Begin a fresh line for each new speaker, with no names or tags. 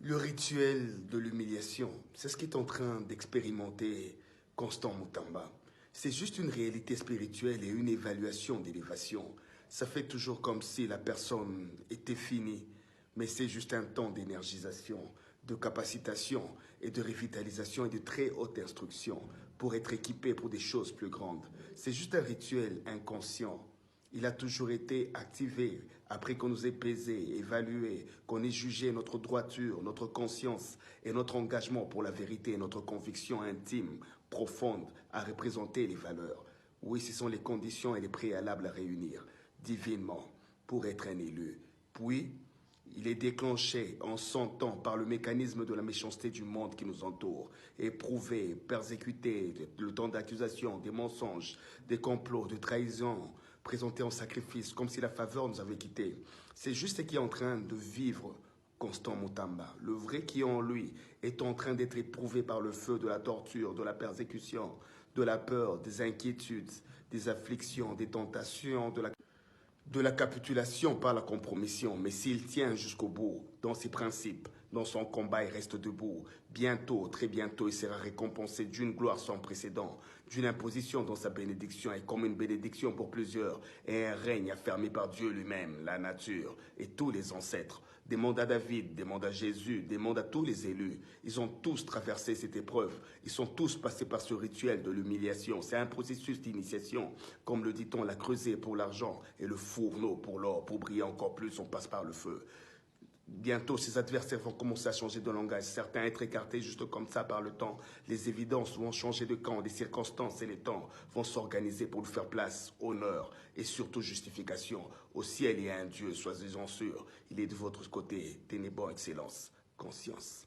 Le rituel de l'humiliation, c'est ce qu'est en train d'expérimenter Constant Mutamba. C'est juste une réalité spirituelle et une évaluation d'élévation. Ça fait toujours comme si la personne était finie, mais c'est juste un temps d'énergisation, de capacitation et de revitalisation et de très haute instruction pour être équipé pour des choses plus grandes. C'est juste un rituel inconscient. Il a toujours été activé après qu'on nous ait pesé, évalué, qu'on ait jugé notre droiture, notre conscience et notre engagement pour la vérité et notre conviction intime, profonde, à représenter les valeurs. Oui, ce sont les conditions et les préalables à réunir divinement pour être un élu. Puis, il est déclenché en 100 ans par le mécanisme de la méchanceté du monde qui nous entoure, éprouvé, persécuté, le temps d'accusation, des mensonges, des complots, de trahisons, présenté en sacrifice, comme si la faveur nous avait quittés. C'est juste ce qui est en train de vivre Constant Mutamba. Le vrai qui est en lui est en train d'être éprouvé par le feu de la torture, de la persécution, de la peur, des inquiétudes, des afflictions, des tentations, de la capitulation par la compromission, mais s'il tient jusqu'au bout, dans ses principes, dans son combat, il reste debout. Bientôt, très bientôt, il sera récompensé d'une gloire sans précédent, d'une imposition dans sa bénédiction et comme une bénédiction pour plusieurs, et un règne affermi par Dieu lui-même, la nature et tous les ancêtres. Demande à David, demande à Jésus, demande à tous les élus. Ils ont tous traversé cette épreuve. Ils sont tous passés par ce rituel de l'humiliation. C'est un processus d'initiation. Comme le dit-on, la creuser pour l'argent et le fourneau pour l'or. Pour briller encore plus, on passe par le feu. Bientôt, ses adversaires vont commencer à changer de langage. Certains être écartés juste comme ça par le temps. Les évidences vont changer de camp. Les circonstances et les temps vont s'organiser pour lui faire place, honneur et surtout justification. Au ciel, il y a un Dieu, soyez-en sûrs. Il est de votre côté. Tenez bon, excellence, conscience.